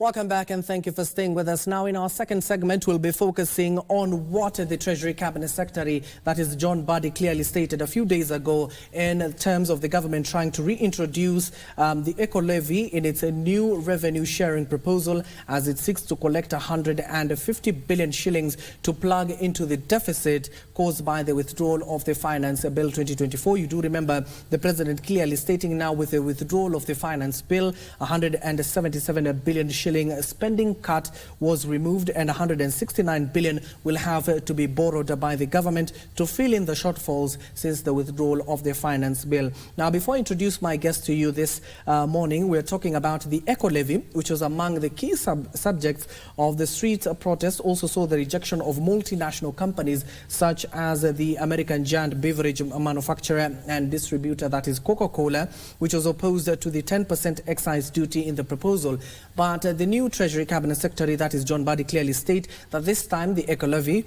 Welcome back and thank you for staying with us. Now in our second segment, we'll be focusing on what the Treasury Cabinet Secretary, that is John Buddy, clearly stated a few days ago in terms of the government trying to reintroduce the eco-levy in its new revenue sharing proposal as it seeks to collect 150 billion shillings to plug into the deficit caused by the withdrawal of the Finance Bill 2024. You do remember the President clearly stating now with the withdrawal of the Finance Bill, 177 billion shillings spending cut was removed and 169 billion will have to be borrowed by the government to fill in the shortfalls since the withdrawal of the Finance Bill. Now, before I introduce my guest to you this morning, we're talking about the eco-levy, which was among the key subjects of the street protest. Also saw the rejection of multinational companies such as the American giant beverage manufacturer and distributor, that is Coca-Cola, which was opposed to the 10% excise duty in the proposal. But the new Treasury Cabinet Secretary, that is John Buddy, clearly state that this time the eco-levy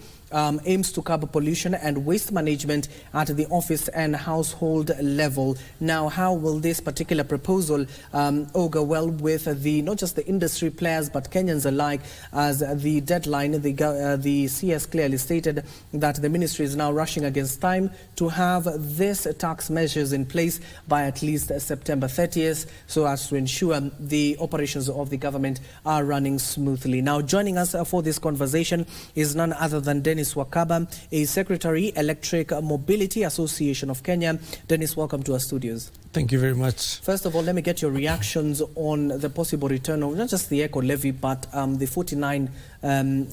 aims to curb pollution and waste management at the office and household level. Now, how will this particular proposal augur well with not just the industry players but Kenyans alike? As the deadline, the CS clearly stated that the ministry is now rushing against time to have this tax measures in place by at least September 30th, so as to ensure the operations of the government are running smoothly. Now, joining us for this conversation is none other than Dennis Wakaba, a Secretary, Electric Mobility Association of Kenya. Dennis, welcome to our studios. Thank you very much. First of all, let me get your reactions on the possible return of not just the eco-levy, but the 49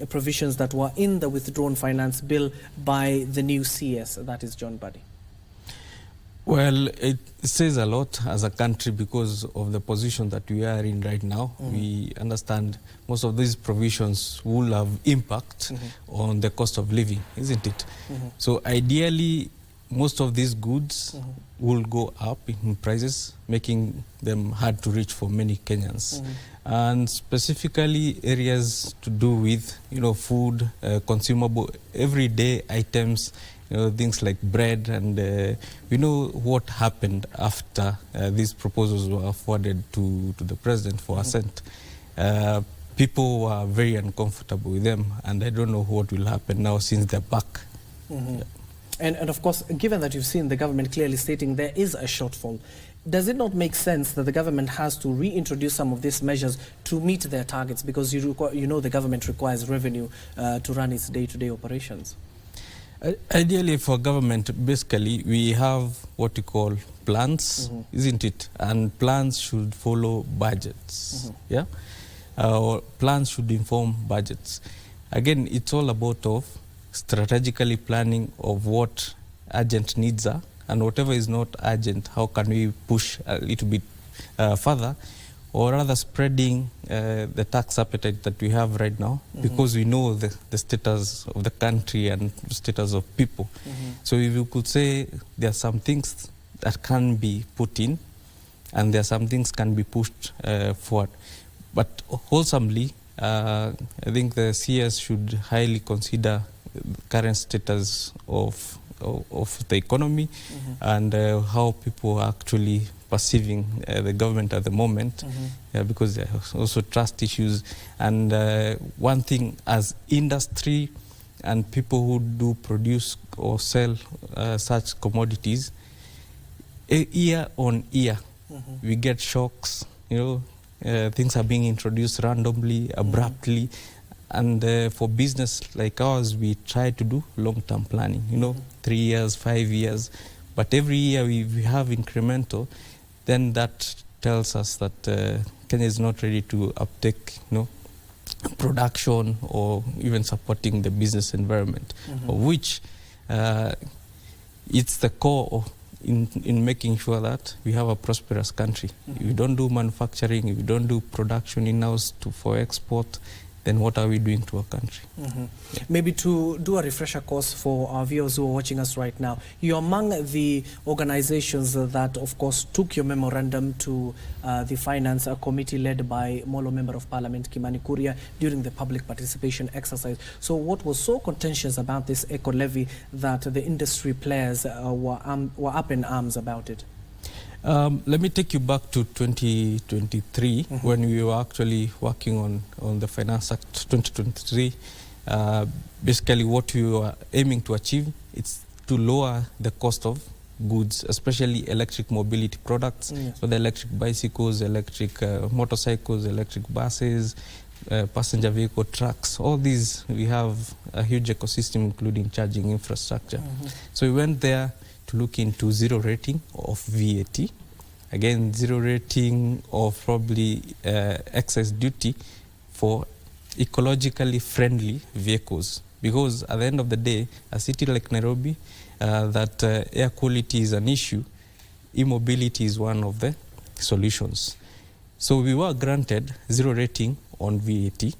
provisions that were in the withdrawn finance bill by the new CS, that is John Buddy. Well, it says a lot as a country because of the position that we are in right now. We understand most of these provisions will have impact on the cost of living, isn't it? So ideally, most of these goods will go up in prices, making them hard to reach for many Kenyans. And specifically areas to do with, food, consumable, everyday items, things like bread, and we know what happened after these proposals were forwarded to the President for assent. People were very uncomfortable with them, and I don't know what will happen now since they're back. Yeah. And of course, given that you've seen the government clearly stating there is a shortfall, does it not make sense that the government has to reintroduce some of these measures to meet their targets? Because the government requires revenue to run its day-to-day operations. Ideally, for government, basically, we have what we call plans, isn't it? And plans should follow budgets. Yeah, plans should inform budgets. Again, it's all about strategically planning of what urgent needs are, and whatever is not urgent, how can we push a little bit further, or rather spreading the tax appetite that we have right now, because we know the status of the country and the status of people. So if you could say there are some things that can be put in, and there are some things can be pushed forward. But wholesomely, I think the CS should highly consider current status of the economy and how people are actually perceiving the government at the moment, because there are also trust issues. And one thing, as industry and people who do produce or sell such commodities, year on year, we get shocks. Things are being introduced randomly, abruptly. And for business like ours, we try to do long-term planning, 3 years, 5 years. But every year we have incremental. Then that tells us that Kenya is not ready to uptake, production or even supporting the business environment, of which it's the core in making sure that we have a prosperous country. If we don't do manufacturing, if we don't do production in-house for export, then what are we doing to our country? Maybe to do a refresher course for our viewers who are watching us right now, you're among the organizations that, of course, took your memorandum to the Finance Committee led by Molo Member of Parliament Kimani Kuria during the public participation exercise. So what was so contentious about this eco-levy that the industry players were up in arms about it? Let me take you back to 2023 when we were actually working on the Finance Act 2023. Basically, what we were aiming to achieve is to lower the cost of goods, especially electric mobility products, so the electric bicycles, electric motorcycles, electric buses, passenger vehicle trucks. All these, we have a huge ecosystem, including charging infrastructure. So we went there to look into zero rating of VAT. Again, zero rating of probably excess duty for ecologically friendly vehicles. Because at the end of the day, a city like Nairobi, that air quality is an issue, e-mobility is one of the solutions. So we were granted zero rating on VAT.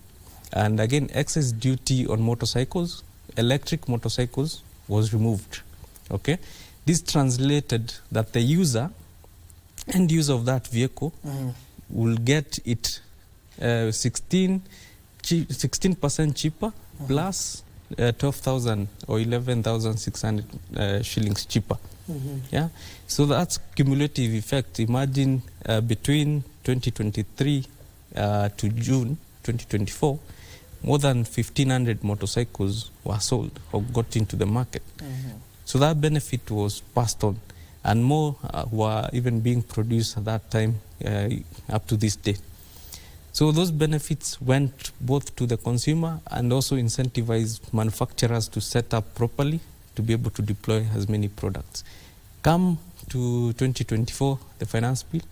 And again, excess duty on motorcycles, electric motorcycles, was removed. Okay? This translated that the end user of that vehicle will get it 16% cheaper plus 12,000 or 11,600 shillings cheaper. Yeah, so that's cumulative effect. Imagine between 2023 to June 2024, more than 1,500 motorcycles were sold or got into the market. So that benefit was passed on, and more were even being produced at that time up to this day. So those benefits went both to the consumer and also incentivized manufacturers to set up properly to be able to deploy as many products. Come to 2024, the finance bill,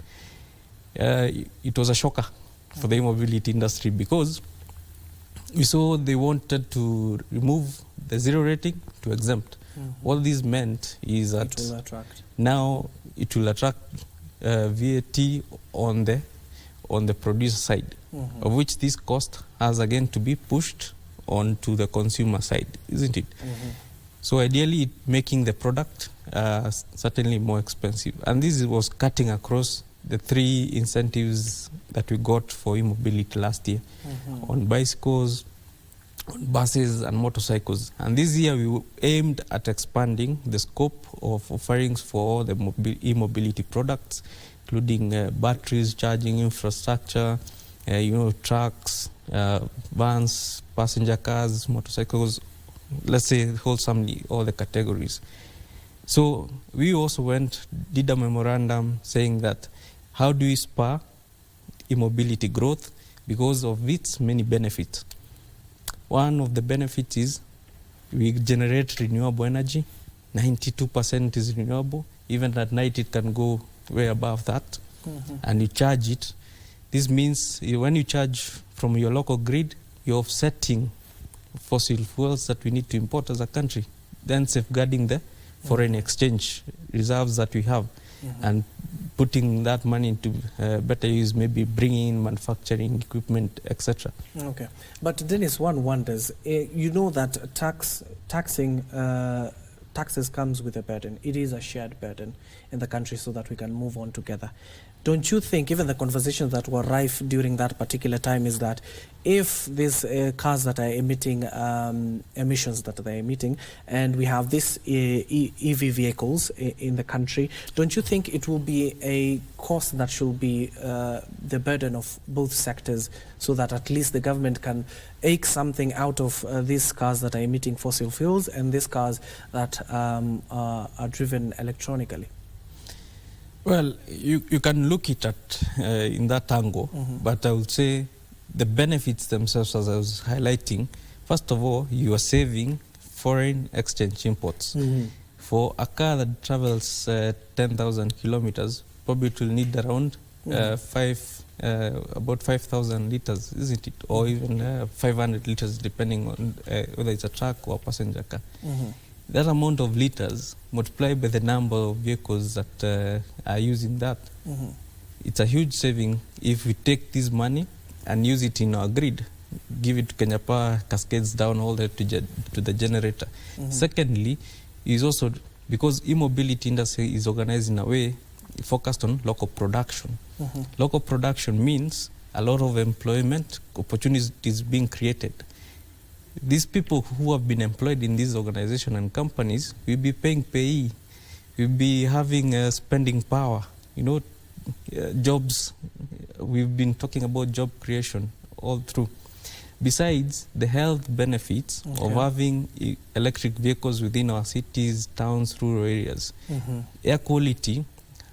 it was a shocker for the e-mobility industry because we saw they wanted to remove the zero rating to exempt. What this meant is that now it will attract VAT on the producer side, of which this cost has again to be pushed onto the consumer side, isn't it? So ideally, making the product certainly more expensive. And this was cutting across the three incentives that we got for e-mobility last year on bicycles, on buses and motorcycles. And this year we aimed at expanding the scope of offerings for all the e-mobility products, including batteries, charging infrastructure, trucks, vans, passenger cars, motorcycles, let's say wholesomely all the categories. So we also did a memorandum saying that how do we spur e-mobility growth because of its many benefits. One of the benefits is we generate renewable energy. 92% is renewable. Even at night it can go way above that. And you charge it. This means when you charge from your local grid, you're offsetting fossil fuels that we need to import as a country, then safeguarding the foreign exchange reserves that we have and putting that money into better use, maybe bringing in manufacturing equipment, etc. Okay. But Dennis, one wonders, you know that taxes comes with a burden. It is a shared burden in the country so that we can move on together. Don't you think, even the conversations that were rife during that particular time, is that if these cars that are emitting emissions that they're emitting, and we have these EV vehicles in the country, don't you think it will be a cost that should be the burden of both sectors, so that at least the government can eke something out of these cars that are emitting fossil fuels and these cars that are driven electronically? Well, you can look it at in that angle, but I would say the benefits themselves, as I was highlighting, first of all, you are saving foreign exchange imports. For a car that travels 10,000 kilometers, probably it will need around about 5,000 liters, isn't it? Or even 500 liters, depending on whether it's a truck or a passenger car. That amount of liters multiplied by the number of vehicles that are using that, it's a huge saving if we take this money and use it in our grid, give it to Kenya Power, cascades down all the way to the generator. Secondly, is also because e-mobility industry is organized in a way focused on local production. Local production means a lot of employment opportunities being created. These people who have been employed in this organization and companies will be paying payee, will be having spending power, jobs. We've been talking about job creation all through. Besides the health benefits of having electric vehicles within our cities, towns, rural areas, air quality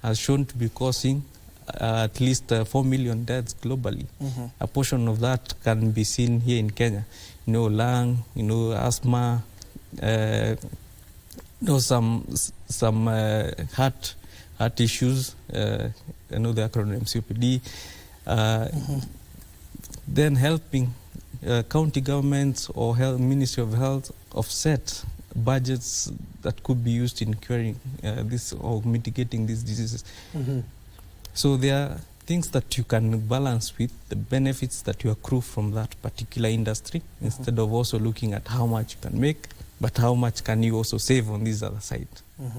has shown to be causing at least 4 million deaths globally. A portion of that can be seen here in Kenya. Lung, asthma, some heart issues. The acronym COPD. Then helping county governments or Ministry of Health offset budgets that could be used in curing this or mitigating these diseases. So there are things that you can balance with the benefits that you accrue from that particular industry, instead of also looking at how much you can make, but how much can you also save on this other side.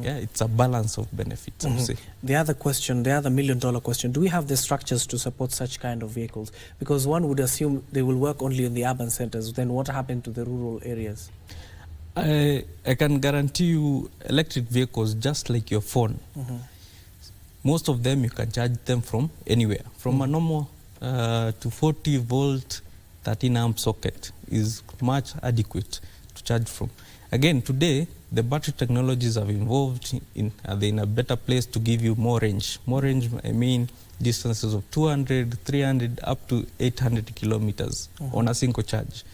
It's a balance of benefits, I would say. The other million-dollar question, do we have the structures to support such kind of vehicles? Because one would assume they will work only in the urban centers. Then what happened to the rural areas? I can guarantee you electric vehicles, just like your phone, most of them you can charge them from anywhere. From a normal to 40-volt 13-amp socket is much adequate to charge from. Again, today, the battery technologies have evolved. Are they in a better place to give you more range? More range, I mean distances of 200, 300, up to 800 kilometers on a single charge.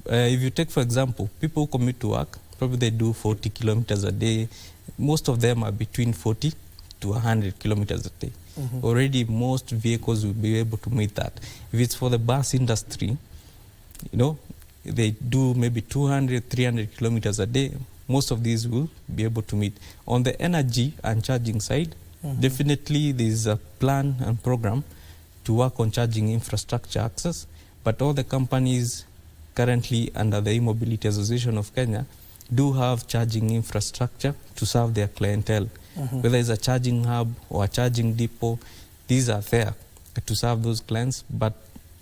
If you take, for example, people who commute to work, probably they do 40 kilometers a day. Most of them are between 40 to 100 kilometers a day. Already most vehicles will be able to meet that. If it's for the bus industry, they do maybe 200, 300 kilometers a day. Most of these will be able to meet. On the energy and charging side, definitely there's a plan and program to work on charging infrastructure access, but all the companies currently under the E-Mobility Association of Kenya do have charging infrastructure to serve their clientele. Whether it's a charging hub or a charging depot, these are there to serve those clients, but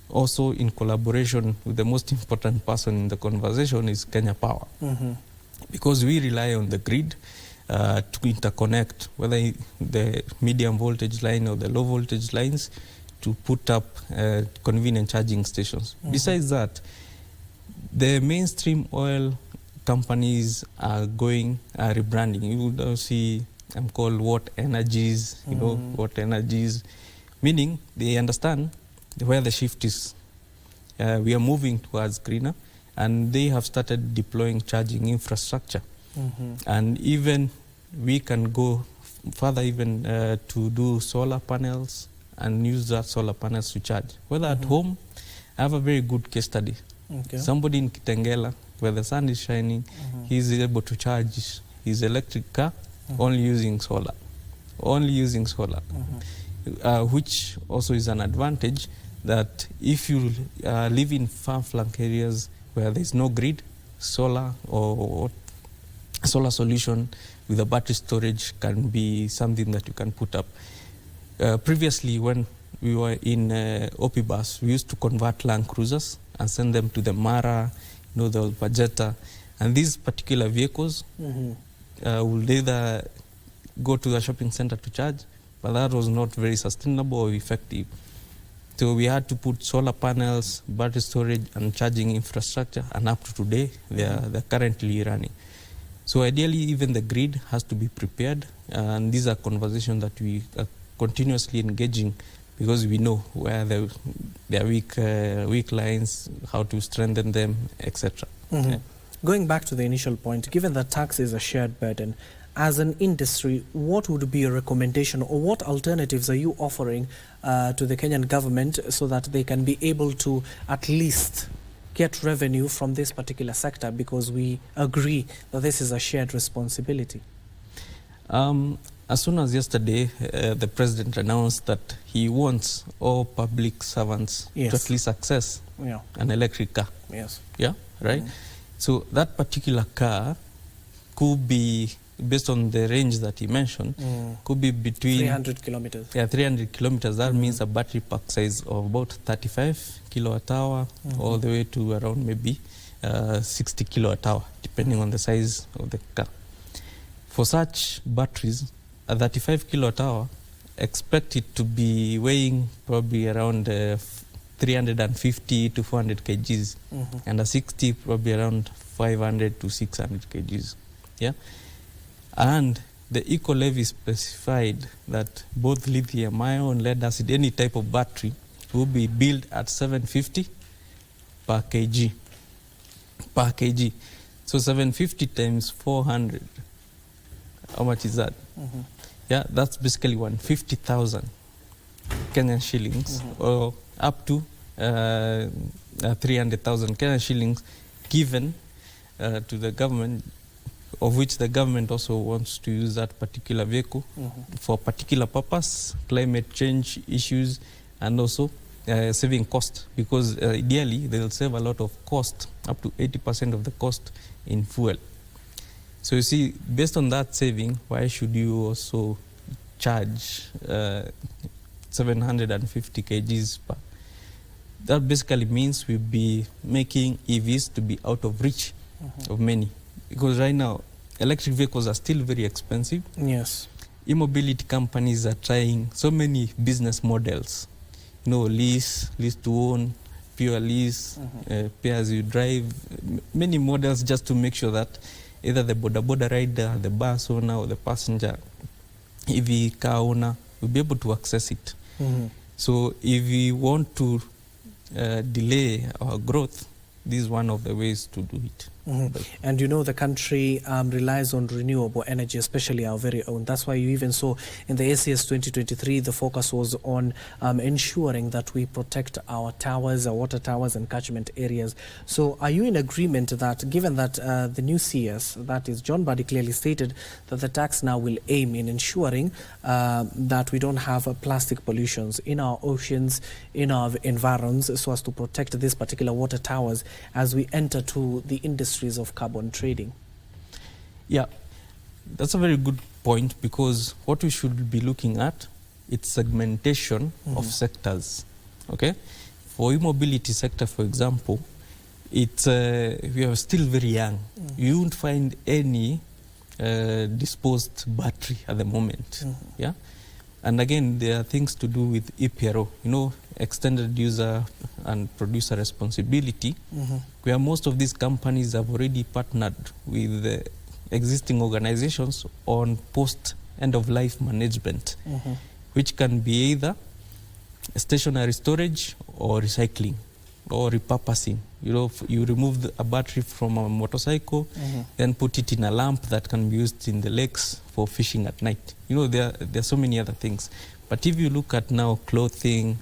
also in collaboration with the most important person in the conversation is Kenya Power. Because we rely on the grid to interconnect, whether the medium voltage line or the low voltage lines, to put up convenient charging stations. Besides that, the mainstream oil companies are rebranding. You will see called what energies, what energies, meaning they understand where the shift is. We are moving towards greener, and they have started deploying charging infrastructure. And even we can go further even to do solar panels and use that solar panels to charge. Whether at home, I have a very good case study. Somebody in Kitengela, where the sun is shining, he's able to charge his electric car only using solar. Which also is an advantage, that if you live in far-flung areas where there's no grid, solar or solar solution with a battery storage can be something that you can put up. Previously, when we were in Opibus, we used to convert Land Cruisers and send them to the Mara, the Pajeta, and these particular vehicles will either go to the shopping center to charge, but that was not very sustainable or effective. So we had to put solar panels, battery storage, and charging infrastructure, and up to today, they're currently running. So ideally, even the grid has to be prepared, and these are conversations that we are continuously engaging, because we know where there are weak lines, how to strengthen them, etc. Going back to the initial point, given that tax is a shared burden, as an industry, what would be your recommendation, or what alternatives are you offering to the Kenyan government so that they can be able to at least get revenue from this particular sector, because we agree that this is a shared responsibility? As soon as yesterday, the president announced that he wants all public servants to at least access an electric car. Yeah, right? So that particular car could be, based on the range that he mentioned, could be between 300 kilometers. 300 kilometers. That means a battery pack size of about 35 kilowatt hour, all the way to around maybe 60 kilowatt hour, depending on the size of the car. For such batteries, a 35 kilowatt hour expect it to be weighing probably around 350 to 400 kgs, and a 60 probably around 500 to 600 kgs. Yeah, and the eco levy specified that both lithium ion, lead acid, any type of battery will be billed at 750 per kg. So 750 times 400, how much is that? Yeah, that's basically 150,000 Kenyan shillings, or up to 300,000 Kenyan shillings given to the government, of which the government also wants to use that particular vehicle for a particular purpose, climate change issues, and also saving cost, because ideally they'll save a lot of cost, up to 80% of the cost in fuel. So you see, based on that saving, why should you also charge 750 kgs per? That basically means we'll be making EVs to be out of reach of many. Because right now, electric vehicles are still very expensive. Yes. E-mobility companies are trying so many business models. You know, lease to own, pure lease, pay as you drive, many models just to make sure that either the boda rider, the bus owner, or the passenger, EV car owner will be able to access it. So if we want to delay our growth, this is one of the ways to do it. And you know, the country relies on renewable energy, especially our very own. That's why you even saw in the ACS 2023, the focus was on ensuring that we protect our towers, our water towers and catchment areas. So are you in agreement that, given that the new CS, that is John Buddy, clearly stated that the tax now will aim in ensuring that we don't have plastic pollutions in our oceans, in our environs, so as to protect these particular water towers as we enter to the industries of carbon trading? Yeah, that's a very good point, because what we should be looking at, it's segmentation of sectors. Okay, for e-mobility sector, for example, it's we are still very young. You won't find any disposed battery at the moment. Yeah, and again, there are things to do with EPRO, you know, extended user and producer responsibility, where most of these companies have already partnered with the existing organizations on post-end-of-life management, which can be either stationary storage or recycling or repurposing. You know, you remove a battery from a motorcycle, then put it in a lamp that can be used in the lakes for fishing at night. You know, there are so many other things. But if you look at now clothing,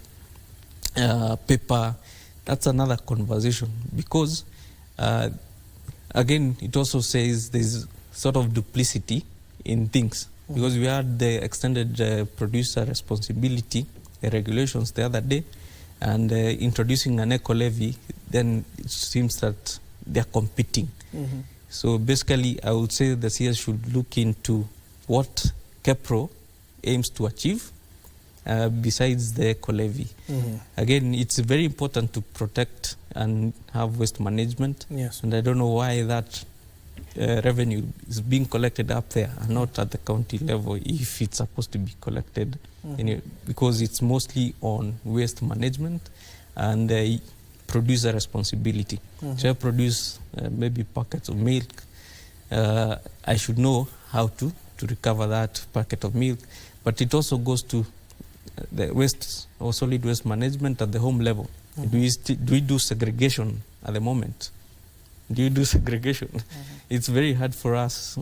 paper, that's another conversation, because again, it also says there's sort of duplicity in things, because we had the extended producer responsibility regulations the other day, and introducing an eco levy, then it seems that they're competing. So basically, I would say the CS should look into what KEPRO aims to achieve besides the eco levy. Again, it's very important to protect and have waste management. Yes. And I don't know why that revenue is being collected up there and not at the county level, if it's supposed to be collected, because it's mostly on waste management and producer responsibility. So I produce maybe packets of milk, I should know how to recover that packet of milk, but it also goes to the waste or solid waste management at the home level. Do we do segregation at the moment? Do you do segregation? It's very hard for us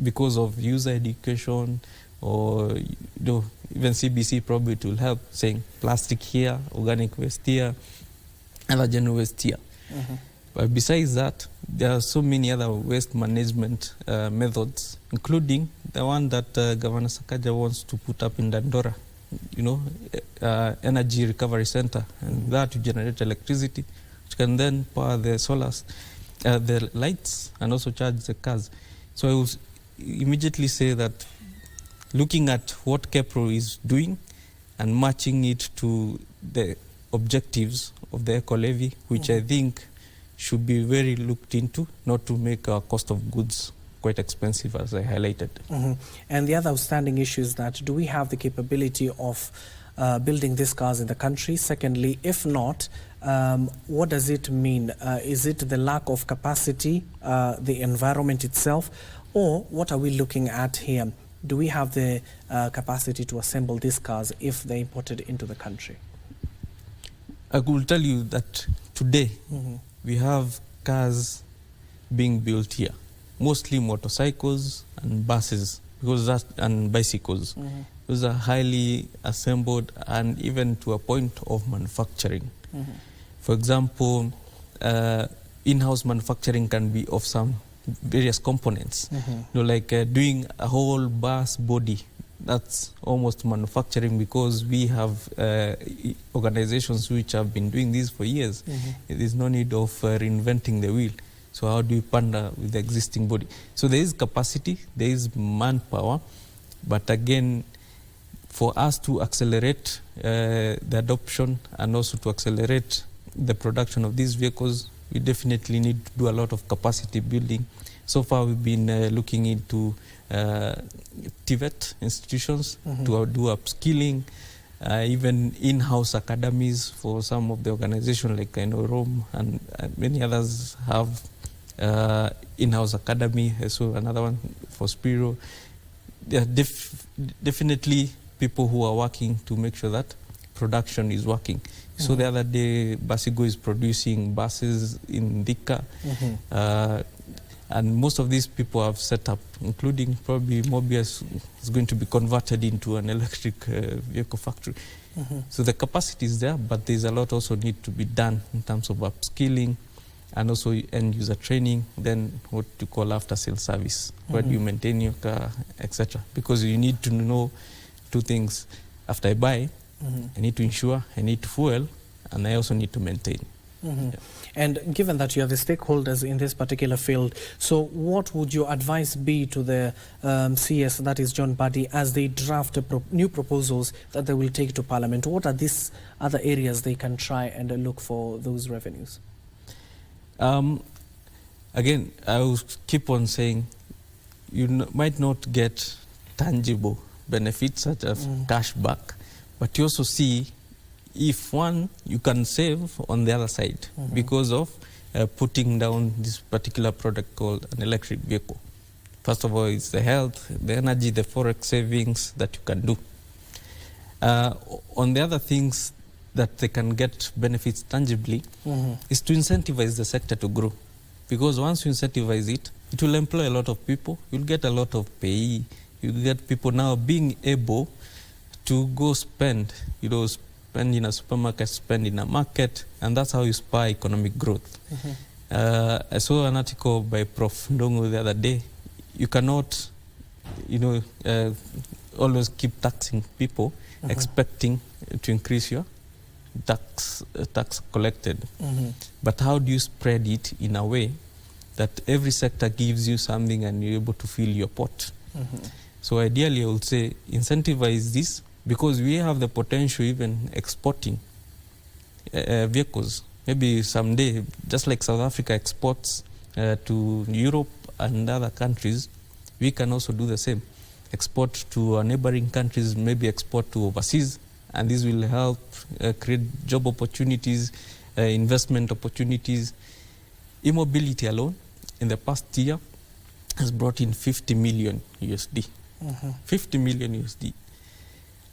because of user education, or even CBC probably it will help, saying plastic here, organic waste here, other general waste here. But besides that, there are so many other waste management methods, including the one that Governor Sakaja wants to put up in Dandora, energy recovery center, and that to generate electricity, which can then power the solars, the lights, and also charge the cars. So I will immediately say that looking at what KEPRO is doing and matching it to the objectives of the eco levy, which I think should be very looked into, not to make our cost of goods quite expensive, as I highlighted. And the other outstanding issue is that do we have the capability of building these cars in the country? Secondly, if not, what does it mean? Is it the lack of capacity, the environment itself, or what are we looking at here? Do we have the capacity to assemble these cars if they're imported into the country? I will tell you that today we have cars being built here, mostly motorcycles and buses, and bicycles. Those are highly assembled and even to a point of manufacturing. For example, in-house manufacturing can be of some various components. Like doing a whole bus body, that's almost manufacturing, because we have organizations which have been doing this for years. There's no need of reinventing the wheel. So how do you partner with the existing body? So there is capacity, there is manpower, but again, for us to accelerate the adoption and also to accelerate the production of these vehicles, we definitely need to do a lot of capacity building. So far, we've been looking into TVET institutions to do upskilling, even in-house academies for some of the organizations, like Rome and many others have in-house academy. So another one for Spiro. There are definitely people who are working to make sure that production is working. So the other day, Basigo is producing buses in Thika. And most of these people have set up, including probably Mobius is going to be converted into an electric vehicle factory. So the capacity is there, but there's a lot also need to be done in terms of upskilling and also end user training, then what you call after sales service. Where do you maintain your car, etc. Because you need to know two things. After I buy, I need to insure, I need to fuel, and I also need to maintain. Yeah. And given that you have the stakeholders in this particular field, so what would your advice be to the CS, that is John Buddy, as they draft new proposals that they will take to Parliament? What are these other areas they can try and look for those revenues? Again, I will keep on saying you might not get tangible benefits such as cash back, but you also see if one, you can save on the other side because of putting down this particular product called an electric vehicle. First of all, it's the health, the energy, the forex savings that you can do. On the other things that they can get benefits tangibly is to incentivize the sector to grow. Because once you incentivize it, it will employ a lot of people, you'll get a lot of pay, you'll get people now being able to go spend, spend in a supermarket, spend in a market, and that's how you spur economic growth. I saw an article by Prof. Ndongo the other day. You cannot, always keep taxing people, expecting to increase your tax collected. But how do you spread it in a way that every sector gives you something and you're able to fill your pot? So ideally, I would say incentivize this, because we have the potential even exporting vehicles. Maybe someday, just like South Africa exports to Europe and other countries, we can also do the same. Export to our neighboring countries, maybe export to overseas, and this will help create job opportunities, investment opportunities. E-mobility alone, in the past year, has brought in 50 million USD. 50 million USD.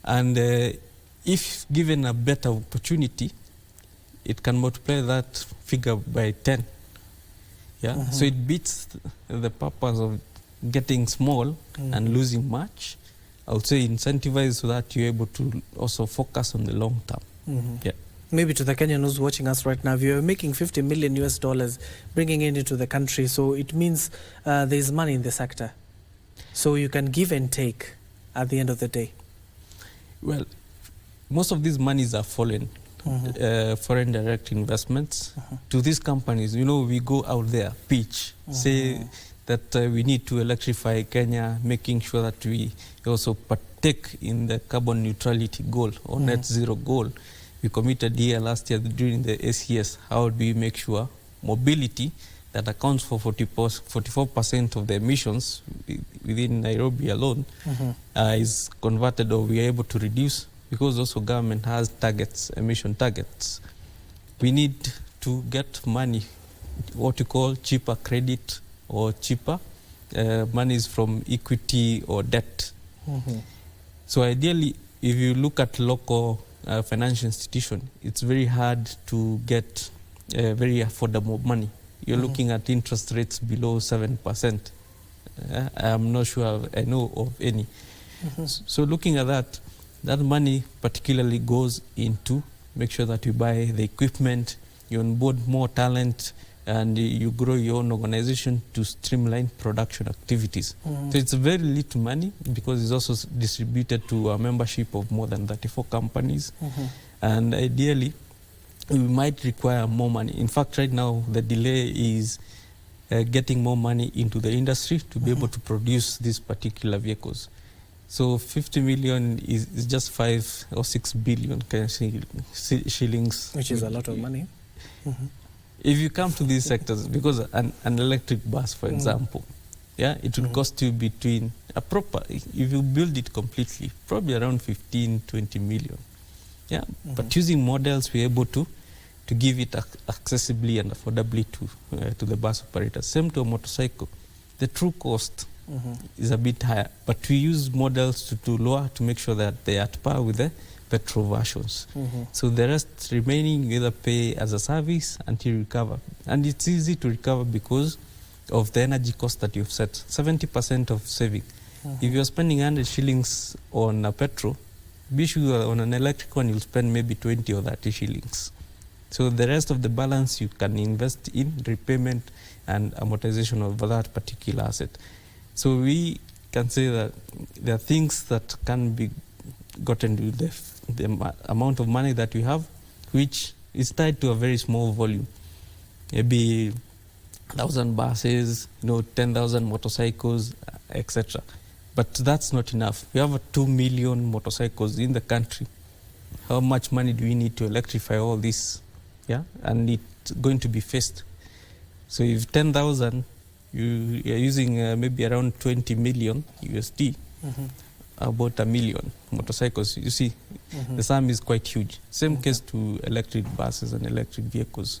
And if given a better opportunity, it can multiply that figure by 10. Yeah. So it beats the purpose of getting small and losing much. I would say incentivize so that you're able to also focus on the long term. Yeah. Maybe to the Kenyan who's watching us right now, if you're making $50 million US, bringing it into the country, so it means there's money in the sector. So you can give and take at the end of the day. Well, most of these monies are foreign direct investments to these companies. We go out there, pitch, say that we need to electrify Kenya, making sure that we also partake in the carbon neutrality goal or net zero goal. We committed here last year during the ACS. How do we make sure mobility that accounts for 44% of the emissions within Nairobi alone is converted, or we are able to reduce, because also government has targets, emission targets. We need to get money, what you call cheaper credit or cheaper monies from equity or debt. So ideally, if you look at local financial institution, it's very hard to get very affordable money. You're looking at interest rates below 7%. I'm not sure I know of any. So looking at that money particularly goes into make sure that you buy the equipment, you onboard more talent, and you grow your own organization to streamline production activities. So it's very little money, because it's also distributed to a membership of more than 34 companies. And ideally, we might require more money. In fact, right now, the delay is getting more money into the industry to be able to produce these particular vehicles. So 50 million is just 5 or 6 billion shillings. Which is a lot of money. If you come to these sectors, because an electric bus, for example, it will cost you between if you build it completely, probably around 15, 20 million. But using models, we're able to give it accessibly and affordably to the bus operators. Same to a motorcycle. The true cost is a bit higher, but we use models to lower, to make sure that they are at par with the petrol versions. So the rest remaining, you either pay as a service until you recover. And it's easy to recover because of the energy cost that you've set, 70% of saving. If you're spending 100 shillings on a petrol, be sure on an electric one you'll spend maybe 20 or 30 shillings. So the rest of the balance you can invest in repayment and amortization of that particular asset. So we can say that there are things that can be gotten with the amount of money that we have, which is tied to a very small volume. Maybe 1,000 buses, 10,000 motorcycles, etc. But that's not enough. We have 2 million motorcycles in the country. How much money do we need to electrify all this? And it's going to be phased. So if 10,000, you're using maybe around 20 million USD, about 1 million motorcycles. You see, the sum is quite huge. Same case to electric buses and electric vehicles.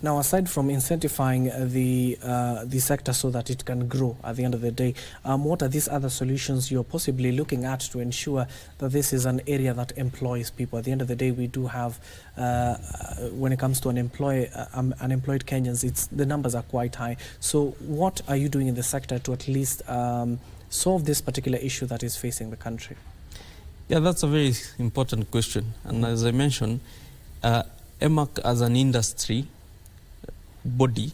Now, aside from incentivizing the sector so that it can grow at the end of the day, what are these other solutions you're possibly looking at to ensure that this is an area that employs people? At the end of the day, we do have, when it comes to unemployed Kenyans, the numbers are quite high. So what are you doing in the sector to at least solve this particular issue that is facing the country? Yeah, that's a very important question. And as I mentioned, EMAC as an industry body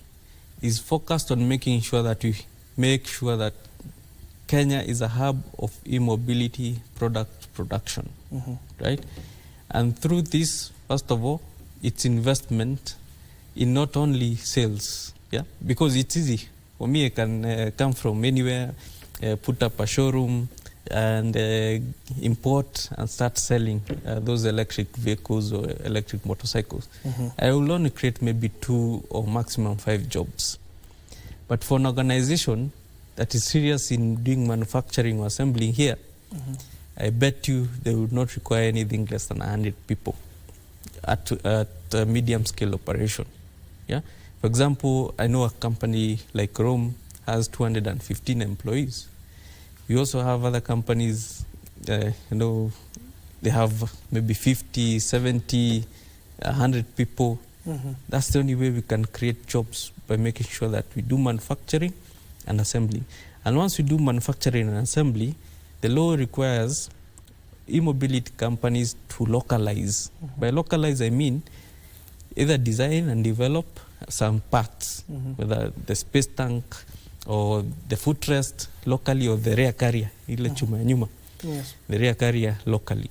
is focused on making sure that we make sure that Kenya is a hub of e-mobility product production, right? And through this, first of all, it's investment in not only sales, because it's easy. For me, I can come from anywhere, put up a showroom and import and start selling those electric vehicles or electric motorcycles. I will only create maybe 2 or maximum 5 jobs. But for an organization that is serious in doing manufacturing or assembling here, I bet you they would not require anything less than 100 people at a medium scale operation. For example, I know a company like Rome has 215 employees. We also have other companies, they have maybe 50, 70, 100 people. That's the only way we can create jobs, by making sure that we do manufacturing and assembly. And once we do manufacturing and assembly, the law requires e-mobility companies to localize. By localize, I mean either design and develop some parts, whether the space tank or the footrest locally, or the rear carrier, the rear carrier locally.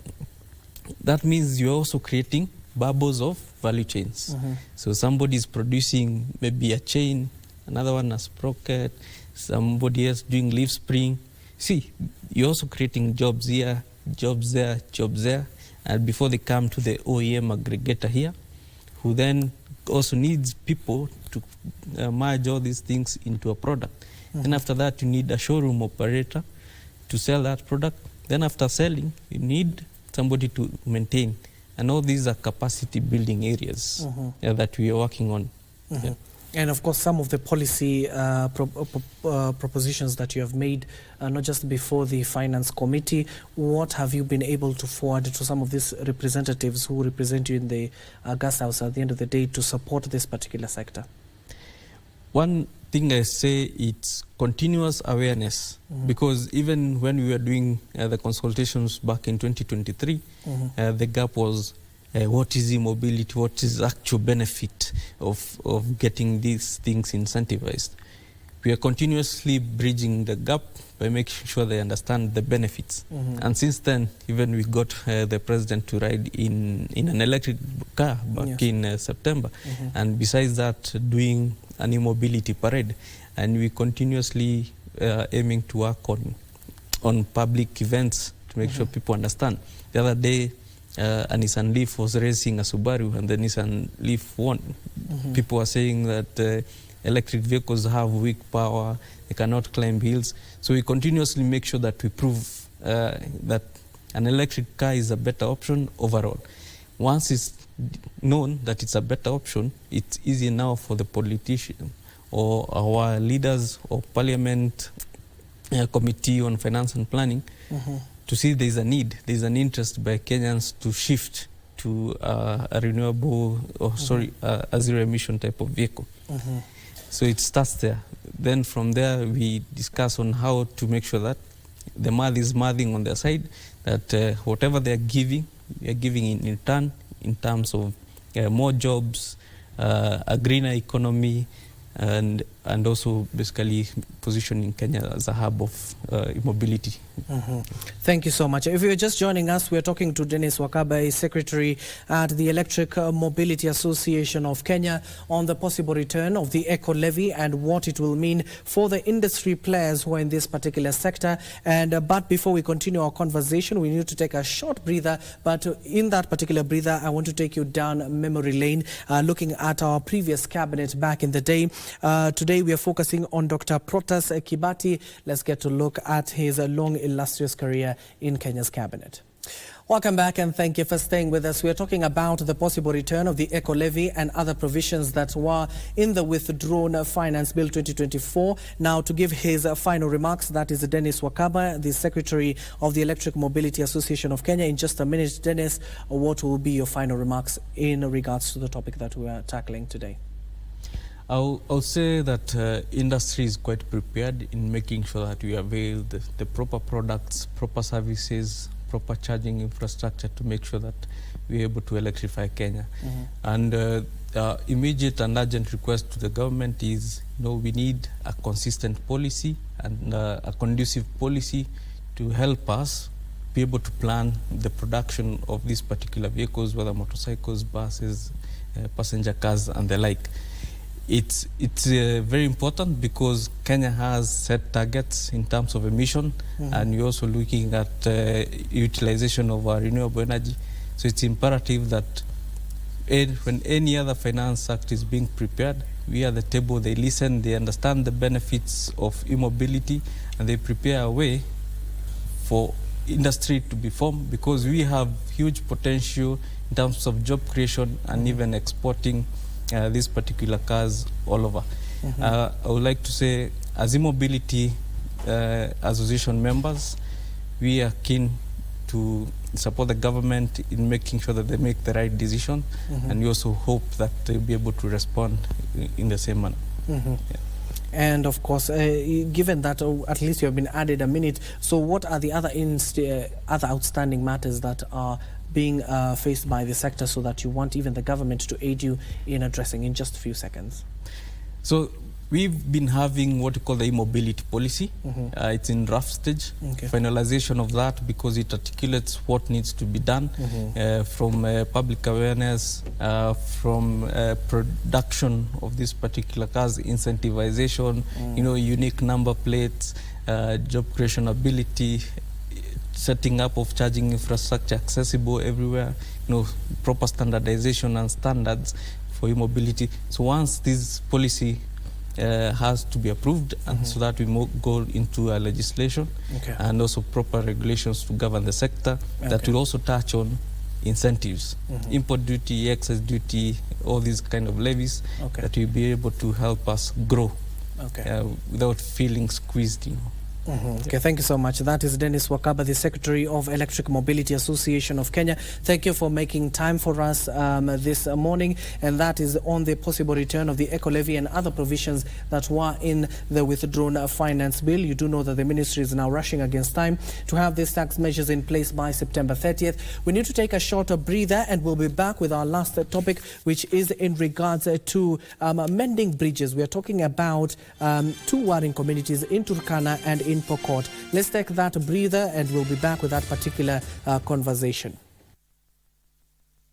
That means you're also creating bubbles of value chains. So somebody is producing maybe a chain, another one a sprocket, somebody else doing leaf spring. See, you're also creating jobs here, jobs there, jobs there, and before they come to the OEM aggregator here, who then also needs people to merge all these things into a product. Then after that, you need a showroom operator to sell that product. Then after selling, you need somebody to maintain. And all these are capacity building areas that we are working on. Yeah. And of course, some of the policy propositions that you have made, not just before the Finance Committee, what have you been able to forward to some of these representatives who represent you in the gas house at the end of the day to support this particular sector? One thing I say, it's continuous awareness, because even when we were doing the consultations back in 2023, the gap was what is e-mobility, what is actual benefit of getting these things incentivized. We are continuously bridging the gap by making sure they understand the benefits. And since then, even we got the president to ride in an electric car back in September. And besides that, doing an e-mobility parade. And we continuously aiming to work on public events to make sure people understand. The other day, a Nissan Leaf was racing a Subaru, and the Nissan Leaf won. People are saying that electric vehicles have weak power, they cannot climb hills. So we continuously make sure that we prove that an electric car is a better option overall. Once it's known that it's a better option, it's easy now for the politician or our leaders or parliament committee on finance and planning to see there's a need, there's an interest by Kenyans to shift to a renewable, a zero emission type of vehicle. So it starts there. Then from there we discuss on how to make sure that the math is mathing on their side, that whatever they are giving in return in terms of more jobs, a greener economy, and also basically positioning Kenya as a hub of mobility. Thank you so much. If you're just joining us, we're talking to Dennis Wakaba, Secretary at the Electric Mobility Association of Kenya, on the possible return of the eco levy and what it will mean for the industry players who are in this particular sector. And but before we continue our conversation, we need to take a short breather. But in that particular breather, I want to take you down memory lane, looking at our previous cabinet back in the day. Today we are focusing on Dr. Protas Kibati. Let's get to look at his long, illustrious career in Kenya's cabinet. Welcome back, and thank you for staying with us. We are talking about the possible return of the eco levy and other provisions that were in the withdrawn Finance Bill 2024. Now, to give his final remarks, that is Dennis Wakaba, the Secretary of the Electric Mobility Association of Kenya. In just a minute, Dennis, what will be your final remarks in regards to the topic that we are tackling today? I'll say that industry is quite prepared in making sure that we avail the proper products, proper services, proper charging infrastructure to make sure that we're able to electrify Kenya. And immediate and urgent request to the government is, we need a consistent policy and a conducive policy to help us be able to plan the production of these particular vehicles, whether motorcycles, buses, passenger cars, and the like. It's very important because Kenya has set targets in terms of emission, and we're also looking at utilization of our renewable energy. So it's imperative that when any other finance act is being prepared, we are at the table, they listen, they understand the benefits of e-mobility, and they prepare a way for industry to be formed, because we have huge potential in terms of job creation and even exporting these particular cars all over. I would like to say, as e-mobility association members, we are keen to support the government in making sure that they make the right decision, and we also hope that they'll be able to respond in the same manner. And of course, given that at least you have been added a minute, so what are the other outstanding matters that are being faced by the sector, so that you want even the government to aid you in addressing in just a few seconds? So we've been having what we call the e-mobility policy. It's in draft stage. Finalization of that, because it articulates what needs to be done from public awareness, from production of this particular cars, incentivization, unique number plates, job creation ability, setting up of charging infrastructure accessible everywhere, proper standardization and standards for e-mobility. So once this policy has to be approved, and so that we go into a legislation and also proper regulations to govern the sector that will also touch on incentives, import duty, excess duty, all these kind of levies that will be able to help us grow without feeling squeezed, Okay, thank you so much. That is Dennis Wakaba, the Secretary of Electric Mobility Association of Kenya. Thank you for making time for us this morning. And that is on the possible return of the eco levy and other provisions that were in the withdrawn finance bill. You do know that the ministry is now rushing against time to have these tax measures in place by September 30th. We need to take a shorter breather, and we'll be back with our last topic, which is in regards to mending bridges. We are talking about two warring communities in Turkana and in Pokot. Let's take that breather, and we'll be back with that particular conversation.